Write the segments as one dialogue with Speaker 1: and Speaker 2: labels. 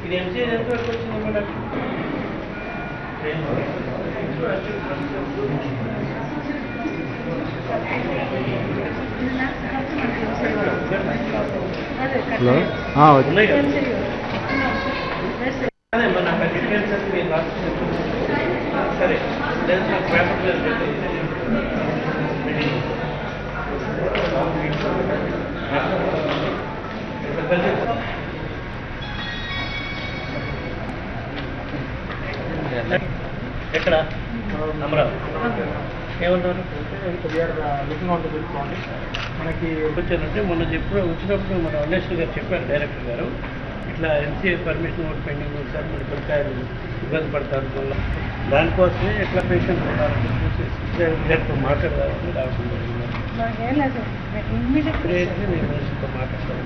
Speaker 1: ఇది ఎంసీ ఎంతవరకు వచ్చింది మేడం? నాకు డీటెయిల్స్ అని మీరు రాసి సరే ఎక్కడ అమరావతి ఏమన్నారు మనకి వచ్చారంటే మొన్న వచ్చినప్పుడు మన అన్వేషణ గారు చెప్పారు డైరెక్టర్ గారు ఇట్లా ఎంసీఏ పర్మిషన్ కూడా పెండింగ్ ఉంది సార్ మన పిల్లకాయలు ఇబ్బంది పడతారు వల్ల దానికోసమే ఎట్లా పేషెంట్ ఉండాలని చూసి మాట్లాడాలని రావడం జరిగింది. నేను మనిషితో మాట్లాడతాను.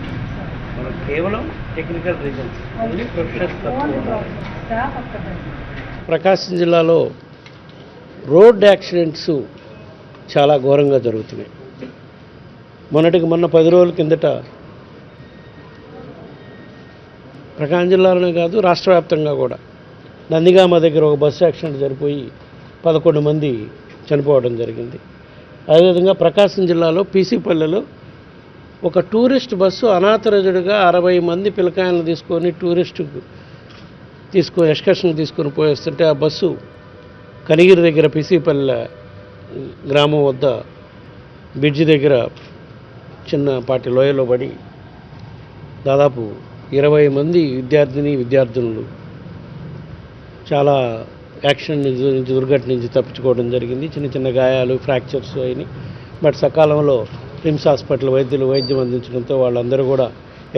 Speaker 1: మనం కేవలం టెక్నికల్ రీజన్స్ ఓన్లీ ప్రొఫెషనల్స్ తక్కువ. ప్రకాశం జిల్లాలో రోడ్ యాక్సిడెంట్స్ చాలా ఘోరంగా జరుగుతున్నాయి. మొన్న 10 రోజుల కిందట ప్రకాశం జిల్లాలోనే కాదు రాష్ట్ర వ్యాప్తంగా కూడా నందిగామ దగ్గర ఒక బస్సు యాక్సిడెంట్ జరిపోయి 11 మంది చనిపోవడం జరిగింది. అదేవిధంగా ప్రకాశం జిల్లాలో పీసీపల్లెలో ఒక టూరిస్ట్ బస్సు అనాథరజుడిగా 60 మంది పిల్లకాయలను తీసుకొని ఎక్స్కర్షన్ తీసుకొని పోయేస్తుంటే ఆ బస్సు కనిగిరి దగ్గర పీసీపల్లె గ్రామం వద్ద బ్రిడ్జి దగ్గర చిన్నపాటి లోయలో పడి దాదాపు 20 మంది విద్యార్థులు చాలా యాక్సిడెంట్ నుంచి దుర్ఘటన నుంచి తప్పించుకోవడం జరిగింది. చిన్న గాయాలు ఫ్రాక్చర్స్ అయినాయి. బట్ సకాలంలో రిమ్స్ హాస్పిటల్ వైద్యం అందించడంతో వాళ్ళందరూ కూడా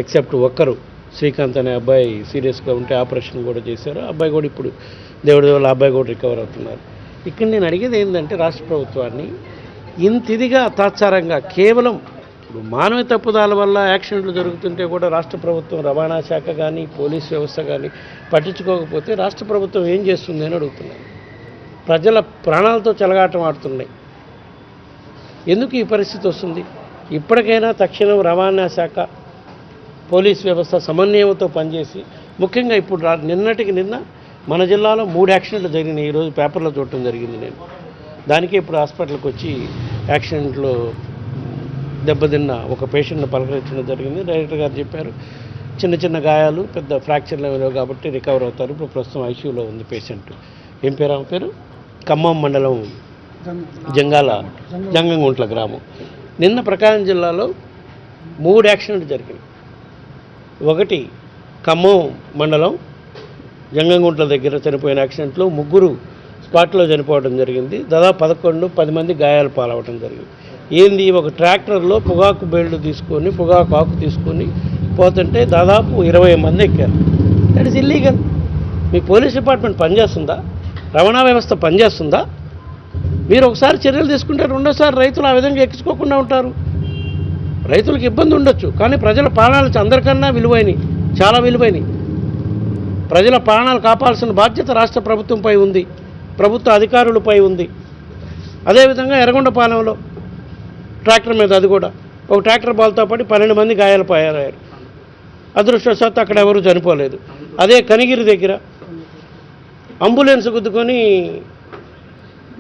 Speaker 1: ఎక్సెప్ట్ ఒక్కరు శ్రీకాంత్ అనే అబ్బాయి సీరియస్గా ఉంటే ఆపరేషన్ కూడా చేశారు. అబ్బాయి కూడా ఇప్పుడు దేవుడి వల్ల అబ్బాయి కూడా రికవర్ అవుతున్నారు. ఇక్కడ నేను అడిగేది ఏంటంటే రాష్ట్ర ప్రభుత్వాన్ని ఇంతిదిగా తాత్సారంగా కేవలం మానవ తప్పుదాల వల్ల యాక్సిడెంట్లు జరుగుతుంటే కూడా రాష్ట్ర ప్రభుత్వం రవాణా శాఖ కానీ పోలీస్ వ్యవస్థ కానీ పట్టించుకోకపోతే రాష్ట్ర ప్రభుత్వం ఏం చేస్తుంది అని అడుగుతున్నాను. ప్రజల ప్రాణాలతో చెలగాటం ఆడుతున్నాయి. ఎందుకు ఈ పరిస్థితి వస్తుంది? ఇప్పటికైనా తక్షణం రవాణా శాఖ పోలీస్ వ్యవస్థ సమన్వయంతో పనిచేసి ముఖ్యంగా ఇప్పుడు నిన్న మన జిల్లాలో 3 యాక్సిడెంట్లు జరిగినాయి. ఈరోజు పేపర్లో చూడటం జరిగింది. నేను దానికే ఇప్పుడు హాస్పిటల్కి వచ్చి యాక్సిడెంట్లో దెబ్బతిన్న ఒక పేషెంట్ని పలకరించడం జరిగింది. డైరెక్టర్ గారు చెప్పారు చిన్న గాయాలు పెద్ద ఫ్రాక్చర్ లెవెల్ కాబట్టి రికవర్ అవుతారు. ఇప్పుడు ప్రస్తుతం ఐసీయూలో ఉంది పేషెంట్. ఏం పేరు ఆమె పేరు? ఖమ్మం మండలం జంగంగుంట్ల గ్రామం. నిన్న ప్రకాశం జిల్లాలో 3 యాక్సిడెంట్లు జరిగాయి. ఒకటి ఖమ్మం మండలం జంగంగుంట్ల దగ్గర చనిపోయిన యాక్సిడెంట్లో 3 స్పాట్లో చనిపోవడం జరిగింది. దాదాపు 10 మంది గాయాలు పాలవడం జరిగింది. ఏంది ఒక ట్రాక్టర్లో పొగాకు బెల్ట్ తీసుకొని పొగాకు ఆకు తీసుకొని పోతుంటే దాదాపు 20 మంది ఎక్కారు. That is illegal. Me police department పనిచేస్తుందా? రవాణా వ్యవస్థ పనిచేస్తుందా? మీరు ఒకసారి చర్యలు తీసుకుంటే రెండోసారి రైతులు ఆ విధంగా ఎక్కించుకోకుండా ఉంటారు. రైతులకు ఇబ్బంది ఉండొచ్చు, కానీ ప్రజల ప్రాణాలు అందరికన్నా విలువైనవి, చాలా విలువైనవి. ప్రజల ప్రాణాలు కాపాల్సిన బాధ్యత రాష్ట్ర ప్రభుత్వంపై ఉంది, ప్రభుత్వ అధికారులపై ఉంది. అదేవిధంగా ఎర్రగొండపాలెంలో ట్రాక్టర్ మీద అది కూడా ఒక ట్రాక్టర్ బాల్తో పాటు 12 మంది గాయాలు పాలయ్యారు. అదృష్టవశాత్తు అక్కడ ఎవరు చనిపోలేదు. అదే కనిగిరి దగ్గర అంబులెన్స్ గుద్దుకొని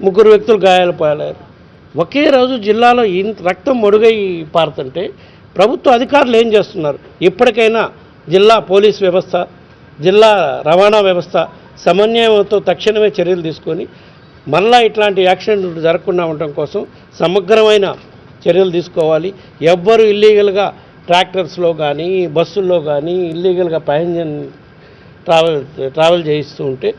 Speaker 1: 3 వ్యక్తులు గాయాలు పాలయ్యారు. ఒకే రోజు జిల్లాలో ఇంత రక్తం మొడుగై పారుతుంటే ప్రభుత్వ అధికారులు ఏం చేస్తున్నారు? ఇప్పటికైనా జిల్లా పోలీస్ వ్యవస్థ, జిల్లా రవాణా వ్యవస్థ సమన్వయంతో తక్షణమే చర్యలు తీసుకొని మళ్ళా ఇట్లాంటి యాక్సిడెంట్లు జరగకుండా ఉండటం కోసం సమగ్రమైన చర్యలు తీసుకోవాలి. ఎవ్వరు ఇల్లీగల్గా ట్రాక్టర్స్లో కానీ బస్సుల్లో కానీ ఇల్లీగల్గా ట్రావెల్ చేయిస్తూ ఉంటే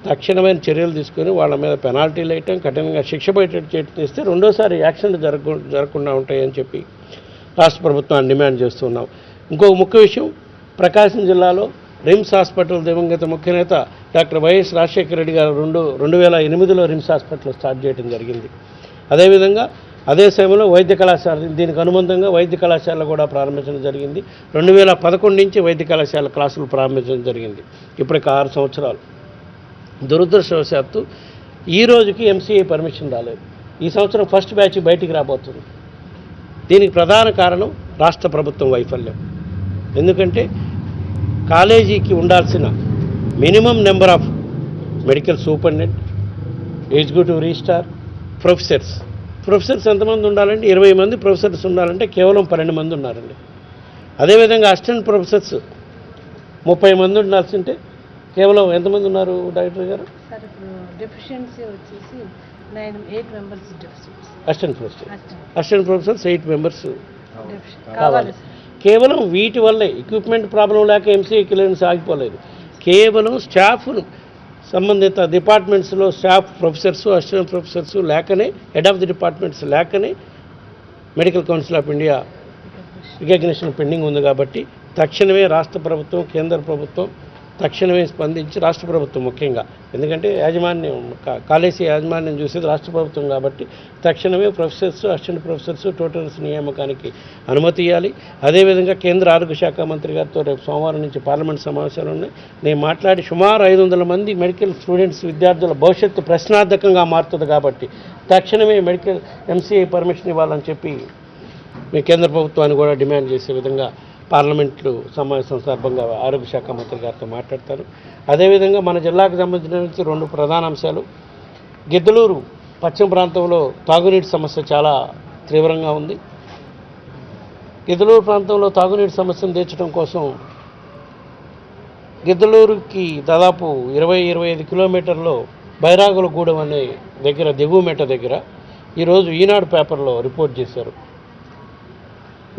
Speaker 1: తక్షణమైన చర్యలు తీసుకొని వాళ్ళ మీద పెనాల్టీలు వేయటం, కఠినంగా శిక్ష పడేటట్టు చేస్తే రెండోసారి యాక్సిడెంట్ జరగకుండా ఉంటాయని చెప్పి రాష్ట్ర ప్రభుత్వాన్ని డిమాండ్ చేస్తున్నాం. ఇంకొక ముఖ్య విషయం, ప్రకాశం జిల్లాలో రిమ్స్ హాస్పిటల్ దివంగత ముఖ్య నేత డాక్టర్ వైఎస్ రాజశేఖర రెడ్డి గారు 2008లో రిమ్స్ హాస్పిటల్ స్టార్ట్ చేయడం జరిగింది. అదేవిధంగా అదే సమయంలో వైద్య కళాశాల, దీనికి అనుబంధంగా వైద్య కళాశాల కూడా ప్రారంభించడం జరిగింది. 2011 నుంచి వైద్య కళాశాల క్లాసులు ప్రారంభించడం జరిగింది. ఇప్పటికి 6 సంవత్సరాలు. దురదృష్టవశాత్తు ఈ రోజుకి ఎంసీఏ పర్మిషన్ రాలేదు. ఈ సంవత్సరం ఫస్ట్ బ్యాచ్ బయటికి రాబోతుంది. దీనికి ప్రధాన కారణం రాష్ట్ర ప్రభుత్వం వైఫల్యం. ఎందుకంటే కాలేజీకి ఉండాల్సిన minimum number of medical superintendent, executive registrar, professors ఎంతమంది ఉండాలంటే 20 మంది ప్రొఫెసర్స్ ఉండాలంటే కేవలం 12 మంది ఉన్నారండి. అదేవిధంగా అసిస్టెంట్ ప్రొఫెసర్స్ 30 మంది ఉండాల్సి ఉంటే కేవలం ఎంతమంది ఉన్నారు డాక్టర్ గారు? అసిస్టెంట్ ప్రొఫెసర్స్ 8 మెంబర్స్ కావాలి. కేవలం వీటి వల్లే ఎక్విప్మెంట్ ప్రాబ్లం లేక ఎంసీఏ క్లియరెన్స్ ఆగిపోలేదు. కేవలం స్టాఫ్ను సంబంధిత డిపార్ట్మెంట్స్లో స్టాఫ్ ప్రొఫెసర్సు, అసిస్టెంట్ ప్రొఫెసర్సు లేకనే, హెడ్ ఆఫ్ ది డిపార్ట్మెంట్స్ లేకనే medical council of India recognition pending ఉంది. కాబట్టి తక్షణమే రాష్ట్ర ప్రభుత్వం, కేంద్ర ప్రభుత్వం తక్షణమే స్పందించి, రాష్ట్ర ప్రభుత్వం ముఖ్యంగా, ఎందుకంటే యాజమాన్యం కాలేజీ యాజమాన్యం చూసేది రాష్ట్ర ప్రభుత్వం కాబట్టి తక్షణమే ప్రొఫెసర్స్, అసిస్టెంట్ ప్రొఫెసర్స్, ట్యూటర్స్ నియామకానికి అనుమతి ఇవ్వాలి. అదేవిధంగా కేంద్ర ఆరోగ్య శాఖ మంత్రి గారితో రేపు సోమవారం నుంచి పార్లమెంట్ సమావేశాలు ఉన్నాయి. నేను మాట్లాడి సుమారు 500 మంది మెడికల్ స్టూడెంట్స్, విద్యార్థుల భవిష్యత్తు ప్రశ్నార్థకంగా మారుతుంది. కాబట్టి తక్షణమే మెడికల్ ఎంసీఏ పర్మిషన్ ఇవ్వాలని చెప్పి మీ కేంద్ర ప్రభుత్వాన్ని కూడా డిమాండ్ చేసే విధంగా పార్లమెంట్లు సమావేశం సందర్భంగా ఆరోగ్య శాఖ మంత్రి గారితో మాట్లాడతారు. అదేవిధంగా మన జిల్లాకు సంబంధించిన 2 ప్రధాన అంశాలు. గిద్దలూరు పశ్చిమ ప్రాంతంలో తాగునీటి సమస్య చాలా తీవ్రంగా ఉంది. గిద్దలూరు ప్రాంతంలో తాగునీటి సమస్యను తీర్చడం కోసం గిద్దలూరుకి దాదాపు 20-25 కిలోమీటర్లో బైరాగులగూడెం అనే దగ్గర, దిగువమెట్ట దగ్గర ఈరోజు ఈనాడు పేపర్లో రిపోర్ట్ చేశారు.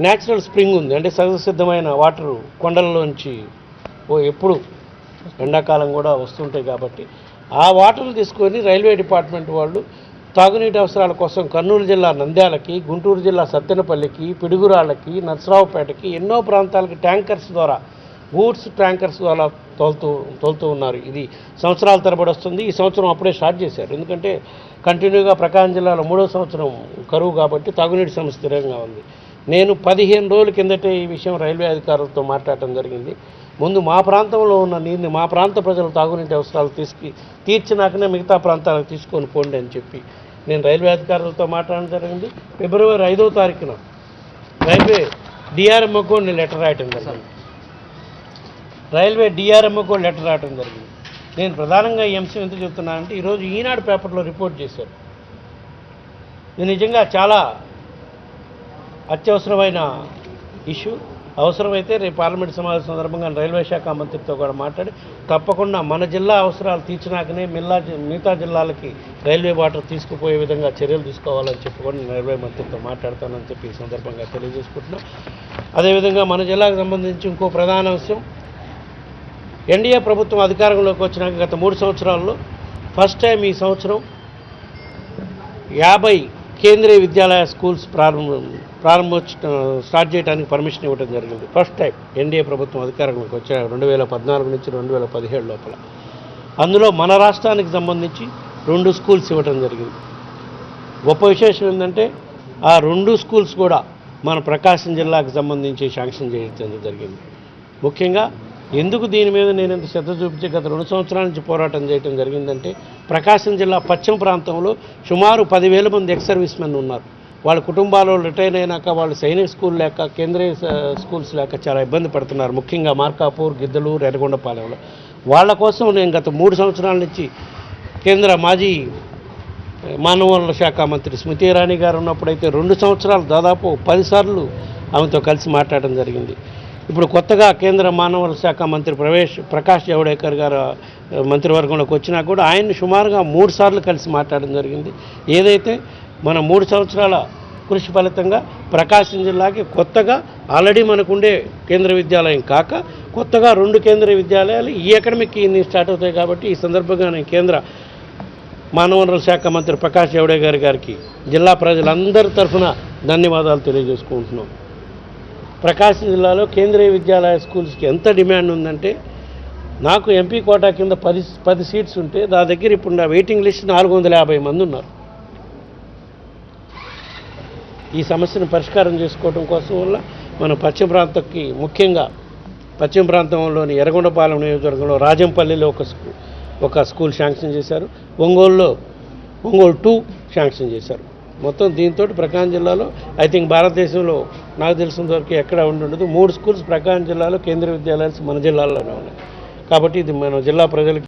Speaker 1: న్యాచురల్ స్ప్రింగ్ ఉంది, అంటే సహజసిద్ధమైన వాటరు కొండలలోంచి ఎప్పుడు ఎండాకాలం కూడా వస్తుంటాయి. కాబట్టి ఆ వాటర్ని తీసుకొని రైల్వే డిపార్ట్మెంట్ వాళ్ళు తాగునీటి అవసరాల కోసం కర్నూలు జిల్లా నంద్యాలకి, గుంటూరు జిల్లా సత్తెనపల్లికి, పిడుగురాళ్ళకి, నర్సరావుపేటకి ఎన్నో ప్రాంతాలకి ట్యాంకర్స్ ద్వారా, గూడ్స్ ట్యాంకర్స్ ద్వారా తోలుతూ ఉన్నారు. ఇది సంవత్సరాల తరబడి వస్తుంది. ఈ సంవత్సరం అప్పుడే స్టార్ట్ చేశారు. ఎందుకంటే కంటిన్యూగా ప్రకాశం జిల్లాలో 3వ సంవత్సరం కరువు కాబట్టి తాగునీటి సమస్య స్థిరంగా ఉంది. నేను 15 రోజుల కిందటే ఈ విషయం రైల్వే అధికారులతో మాట్లాడటం జరిగింది. ముందు మా ప్రాంతంలో ఉన్న నీరుని మా ప్రాంత ప్రజలు తాగునీటి అవసరాలు తీర్చినాకనే మిగతా ప్రాంతాలకు తీసుకొని పోండి అని చెప్పి నేను రైల్వే అధికారులతో మాట్లాడడం జరిగింది. ఫిబ్రవరి 5వ తారీఖున రైల్వే డిఆర్ఎంఓ కూడా నేను లెటర్ రాయటం జరిగింది. నేను ప్రధానంగా ఈ అంశం ఎందుకు చెప్తున్నానంటే ఈరోజు ఈనాడు పేపర్లో రిపోర్ట్ చేశారు. ఇది నిజంగా చాలా అత్యవసరమైన ఇష్యూ. అవసరమైతే రేపు పార్లమెంట్ సమావేశం సందర్భంగా రైల్వే శాఖ మంత్రితో కూడా మాట్లాడి తప్పకుండా మన జిల్లా అవసరాలు తీర్చినాకనే మిగతా జిల్లాలకి రైల్వే వాటర్ తీసుకుపోయే విధంగా చర్యలు తీసుకోవాలని చెప్పి కూడా నేను రైల్వే మంత్రితో మాట్లాడతానని చెప్పి ఈ సందర్భంగా తెలియజేసుకుంటున్నాం. అదేవిధంగా మన జిల్లాకు సంబంధించి ఇంకో ప్రధాన అంశం, ఎన్డీఏ ప్రభుత్వం అధికారంలోకి వచ్చినాక గత 3 సంవత్సరాల్లో ఫస్ట్ టైం ఈ సంవత్సరం 50 కేంద్రీయ విద్యాలయ స్కూల్స్ స్టార్ట్ చేయడానికి పర్మిషన్ ఇవ్వడం జరిగింది. ఫస్ట్ టైం ఎన్డీఏ ప్రభుత్వం అధికారంలోకి వచ్చే 2014 నుంచి 2017 లోపల. అందులో మన రాష్ట్రానికి సంబంధించి 2 స్కూల్స్ ఇవ్వడం జరిగింది. గొప్ప విశేషం ఏంటంటే ఆ 2 స్కూల్స్ కూడా మన ప్రకాశం జిల్లాకు సంబంధించి శాంక్షన్ చేయడం జరిగింది. ముఖ్యంగా ఎందుకు దీని మీద నేను ఎంత శ్రద్ధ చూపించి గత 2 సంవత్సరాల నుంచి పోరాటం చేయడం జరిగిందంటే ప్రకాశం జిల్లా పశ్చిమ ప్రాంతంలో సుమారు 10,000 మంది ఎక్స్ సర్వీస్ మెన్ ఉన్నారు. వాళ్ళ కుటుంబాల్లో రిటైర్ అయినాక వాళ్ళు సైనిక్ స్కూల్ లేక, కేంద్రీయ స్కూల్స్ లేక చాలా ఇబ్బంది పడుతున్నారు. ముఖ్యంగా మార్కాపూర్, గిద్దలూరు, ఎర్రగొండపాలెంలో. వాళ్ళ కోసం నేను గత 3 సంవత్సరాల నుంచి కేంద్ర మాజీ మానవ వనరుల శాఖ మంత్రి స్మృతి ఇరానీ గారు ఉన్నప్పుడైతే 2 సంవత్సరాలు దాదాపు 10 సార్లు ఆమెతో కలిసి మాట్లాడడం జరిగింది. ఇప్పుడు కొత్తగా కేంద్ర మానవ వనరుల శాఖ మంత్రి ప్రకాష్ జవడేకర్ గారు మంత్రివర్గంలోకి వచ్చినా కూడా ఆయన్ని సుమారుగా 3 సార్లు కలిసి మాట్లాడడం జరిగింది. ఏదైతే మన 3 సంవత్సరాల కృషి ఫలితంగా ప్రకాశం జిల్లాకి కొత్తగా ఆల్రెడీ మనకుండే కేంద్ర విద్యాలయం కాక కొత్తగా 2 కేంద్రీయ విద్యాలయాలు ఈ అకాడమిక్ ఇయర్ స్టార్ట్ అవుతాయి. కాబట్టి ఈ సందర్భంగా నేను కేంద్ర మానవ వనరుల శాఖ మంత్రి ప్రకాష్ జవడేకర్ గారికి జిల్లా ప్రజలందరి తరఫున ధన్యవాదాలు తెలియజేసుకుంటున్నాం. ప్రకాశం జిల్లాలో కేంద్రీయ విద్యాలయ స్కూల్స్కి ఎంత డిమాండ్ ఉందంటే, నాకు ఎంపీ కోటా కింద 10 సీట్స్ ఉంటే నా దగ్గర ఇప్పుడు నా వెయిటింగ్ లిస్ట్ 450 మంది ఉన్నారు. ఈ సమస్యను పరిష్కారం చేసుకోవడం కోసం వల్ల మన పశ్చిమ ప్రాంతంకి, ముఖ్యంగా పశ్చిమ ప్రాంతంలోని ఎర్రగొండపాలెం నియోజకవర్గంలో రాజంపల్లిలో ఒక స్కూల్ శాంక్షన్ చేశారు. ఒంగోలు 2 శాంక్షన్ చేశారు. మొత్తం దీంతో ప్రకాశం జిల్లాలో ఐ థింక్ భారతదేశంలో నాకు తెలిసినంత వరకు ఎక్కడ ఉండదు 3 స్కూల్స్ ప్రకాశం జిల్లాలో కేంద్రీయ విద్యాలయాలు మన జిల్లాలోనే ఉన్నాయి. కాబట్టి ఇది మన జిల్లా ప్రజలకి